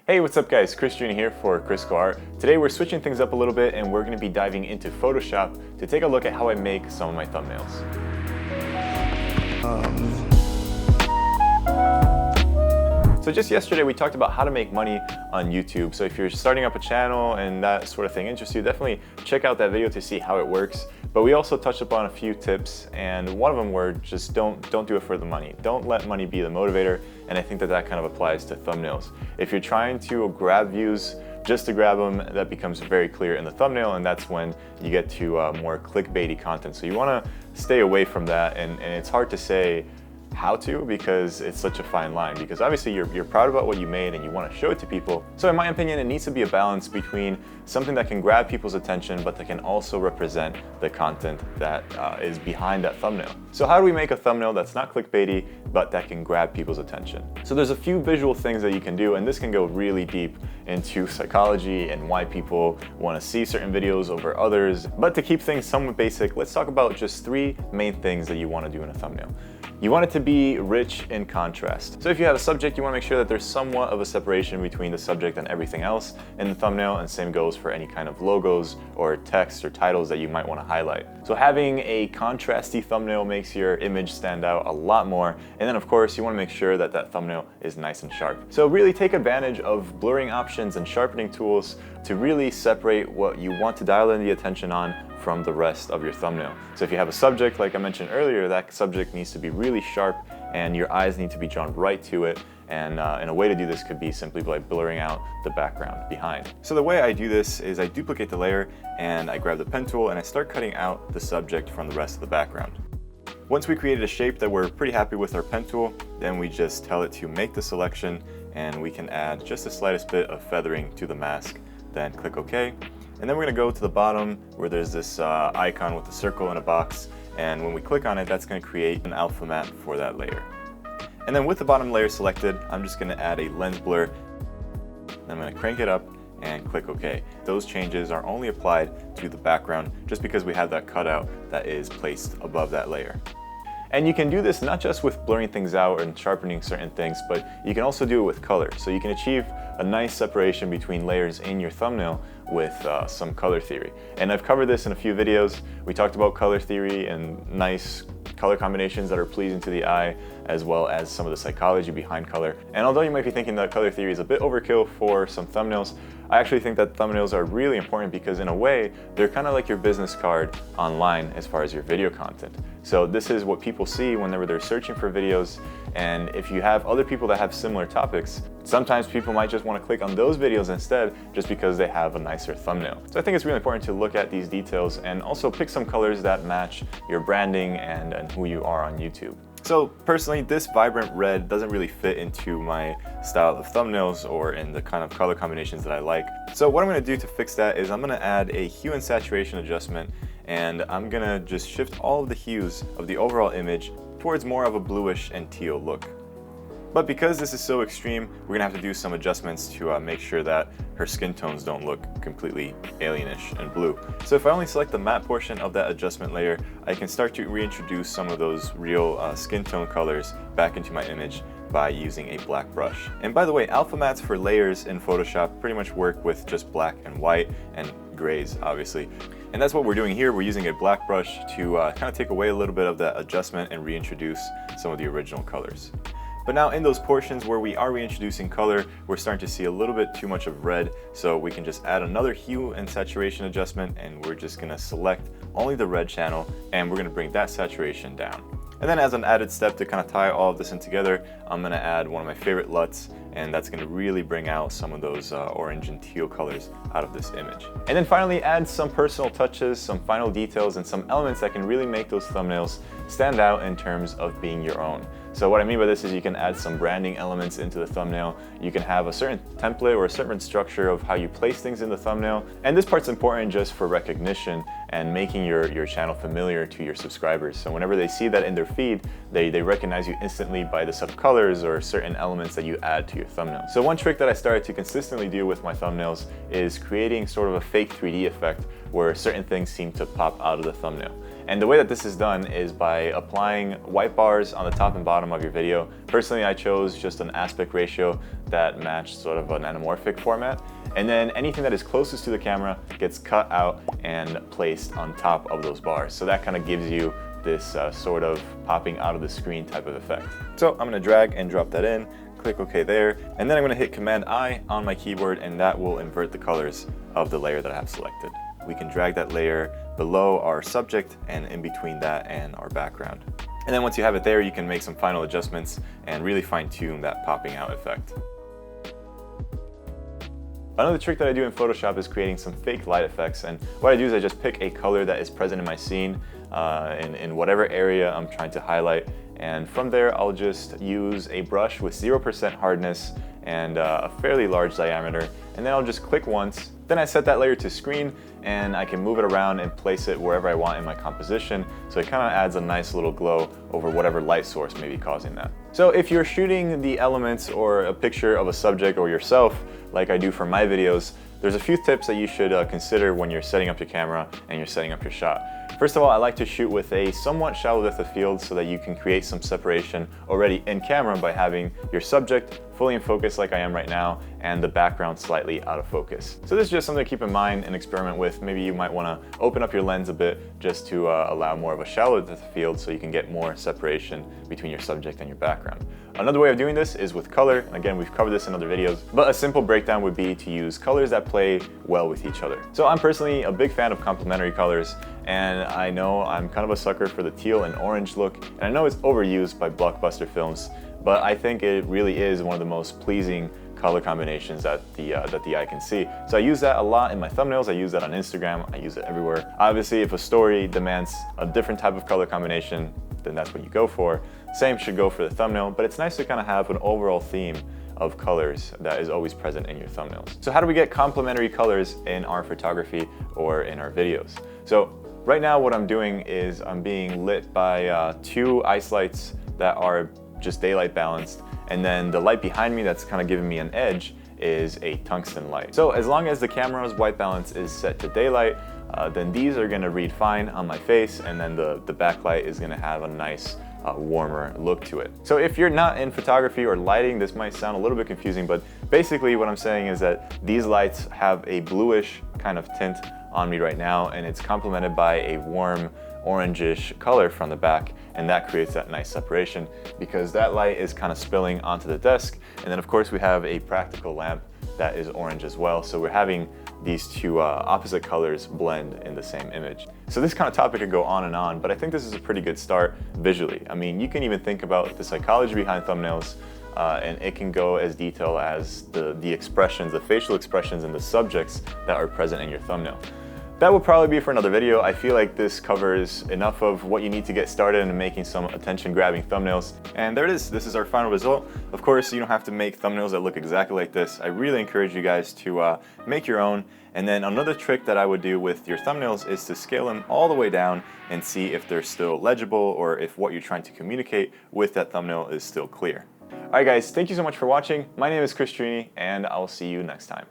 Hey, what's up guys? Christian here for Kriscoart. Today we're switching things up a little bit and we're going to be diving into Photoshop to take a look at how I make some of my thumbnails. So just yesterday we talked about how to make money on YouTube. So if you're starting up a channel and that sort of thing interests you, definitely check out that video to see how it works. But we also touched upon a few tips, and one of them were just don't do it for the money. Don't let money be the motivator, and I think that kind of applies to thumbnails. If you're trying to grab views just to grab them, that becomes very clear in the thumbnail, and that's when you get to more clickbaity content. So you want to stay away from that, and it's hard to say how to because it's such a fine line, because obviously you're proud about what you made and you want to show it to people. So in my opinion, it needs to be a balance between something that can grab people's attention but that can also represent the content that is behind that thumbnail. So how do we make a thumbnail that's not clickbaity but that can grab people's attention? So there's a few visual things that you can do, and this can go really deep into psychology and why people want to see certain videos over others. But to keep things somewhat basic, let's talk about just three main things that you want to do in a thumbnail. You want it to be rich in contrast. So if you have a subject, you want to make sure that there's somewhat of a separation between the subject and everything else in the thumbnail, and same goes for any kind of logos or text or titles that you might want to highlight. So having a contrasty thumbnail makes your image stand out a lot more. And then of course, you want to make sure that that thumbnail is nice and sharp. So really take advantage of blurring options and sharpening tools to really separate what you want to dial in the attention on from the rest of your thumbnail. So if you have a subject, like I mentioned earlier, that subject needs to be really sharp and your eyes need to be drawn right to it. And a way to do this could be simply by blurring out the background behind. So the way I do this is I duplicate the layer and I grab the pen tool and I start cutting out the subject from the rest of the background. Once we created a shape that we're pretty happy with our pen tool, then we just tell it to make the selection, and we can add just the slightest bit of feathering to the mask, then click OK. And then we're going to go to the bottom where there's this icon with a circle and a box, and when we click on it, that's going to create an alpha matte for that layer. And then with the bottom layer selected, I'm just going to add a lens blur. I'm going to crank it up and click OK. Those changes are only applied to the background just because we have that cutout that is placed above that layer. And you can do this not just with blurring things out and sharpening certain things, but you can also do it with color. So you can achieve a nice separation between layers in your thumbnail with some color theory. And I've covered this in a few videos. We talked about color theory and nice color combinations that are pleasing to the eye, as well as some of the psychology behind color. And although you might be thinking that color theory is a bit overkill for some thumbnails, I actually think that thumbnails are really important because in a way, they're kind of like your business card online as far as your video content. So this is what people see whenever they're searching for videos. And if you have other people that have similar topics, sometimes people might just want to click on those videos instead just because they have a nicer thumbnail. So I think it's really important to look at these details and also pick some colors that match your branding and who you are on YouTube. So personally, this vibrant red doesn't really fit into my style of thumbnails or in the kind of color combinations that I like. So what I'm going to do to fix that is I'm going to add a hue and saturation adjustment, and I'm going to just shift all of the hues of the overall image towards more of a bluish and teal look. But because this is so extreme, we're gonna have to do some adjustments to make sure that her skin tones don't look completely alienish and blue. So if I only select the matte portion of that adjustment layer, I can start to reintroduce some of those real skin tone colors back into my image by using a black brush. And by the way, alpha mattes for layers in Photoshop pretty much work with just black and white and grays, obviously. And that's what we're doing here. We're using a black brush to kind of take away a little bit of that adjustment and reintroduce some of the original colors. But now in those portions where we are reintroducing color, we're starting to see a little bit too much of red, so we can just add another hue and saturation adjustment, and we're just gonna select only the red channel, and we're gonna bring that saturation down. And then as an added step to kind of tie all of this in together, I'm gonna add one of my favorite LUTs, and that's gonna really bring out some of those orange and teal colors out of this image. And then finally add some personal touches, some final details, and some elements that can really make those thumbnails stand out in terms of being your own. So what I mean by this is you can add some branding elements into the thumbnail. You can have a certain template or a certain structure of how you place things in the thumbnail. And this part's important just for recognition and making your channel familiar to your subscribers. So whenever they see that in their feed, they recognize you instantly by the set of colors or certain elements that you add to your thumbnail. So one trick that I started to consistently do with my thumbnails is creating sort of a fake 3D effect where certain things seem to pop out of the thumbnail. And the way that this is done is by applying white bars on the top and bottom of your video. Personally, I chose just an aspect ratio that matched sort of an anamorphic format. And then anything that is closest to the camera gets cut out and placed on top of those bars. So that kind of gives you this sort of popping out of the screen type of effect. So I'm gonna drag and drop that in, click OK there, and then I'm gonna hit Command I on my keyboard, and that will invert the colors of the layer that I have selected. We can drag that layer below our subject and in between that and our background. And then once you have it there, you can make some final adjustments and really fine tune that popping out effect. Another trick that I do in Photoshop is creating some fake light effects, and what I do is I just pick a color that is present in my scene in whatever area I'm trying to highlight, and from there I'll just use a brush with 0% hardness and a fairly large diameter, and then I'll just click once. Then I set that layer to screen, and I can move it around and place it wherever I want in my composition, so it kind of adds a nice little glow over whatever light source may be causing that. So if you're shooting the elements or a picture of a subject or yourself, like I do for my videos, there's a few tips that you should consider when you're setting up your camera and you're setting up your shot. First of all, I like to shoot with a somewhat shallow depth of field so that you can create some separation already in camera by having your subject fully in focus like I am right now and the background slightly out of focus. So this is just something to keep in mind and experiment with. Maybe you might want to open up your lens a bit just to allow more of a shallow depth of field so you can get more separation between your subject and your background. Another way of doing this is with color. And again, we've covered this in other videos, but a simple breakdown would be to use colors that play well with each other. So I'm personally a big fan of complementary colors, and I know I'm kind of a sucker for the teal and orange look, and I know it's overused by blockbuster films, but I think it really is one of the most pleasing color combinations that the eye can see. So I use that a lot in my thumbnails, I use that on Instagram, I use it everywhere. Obviously, if a story demands a different type of color combination, then that's what you go for. Same should go for the thumbnail, but it's nice to kind of have an overall theme of colors that is always present in your thumbnails. So how do we get complementary colors in our photography or in our videos? So right now what I'm doing is I'm being lit by two ice lights that are just daylight balanced, and then the light behind me that's kind of giving me an edge is a tungsten light. So as long as the camera's white balance is set to daylight, then these are gonna read fine on my face, and then the backlight is gonna have a nice warmer look to it. So if you're not in photography or lighting, this might sound a little bit confusing, but basically what I'm saying is that these lights have a bluish kind of tint on me right now, and it's complemented by a warm orangish color from the back, and that creates that nice separation because that light is kind of spilling onto the desk. And then of course we have a practical lamp that is orange as well, so we're having these two opposite colors blend in the same image. So this kind of topic could go on and on, but I think this is a pretty good start visually. I mean, you can even think about the psychology behind thumbnails, and it can go as detailed as the expressions, the facial expressions and the subjects that are present in your thumbnail. That will probably be for another video. I feel like this covers enough of what you need to get started in making some attention-grabbing thumbnails. And there it is. This is our final result. Of course, you don't have to make thumbnails that look exactly like this. I really encourage you guys to make your own. And then another trick that I would do with your thumbnails is to scale them all the way down and see if they're still legible or if what you're trying to communicate with that thumbnail is still clear. All right, guys, thank you so much for watching. My name is Chris, and I'll see you next time.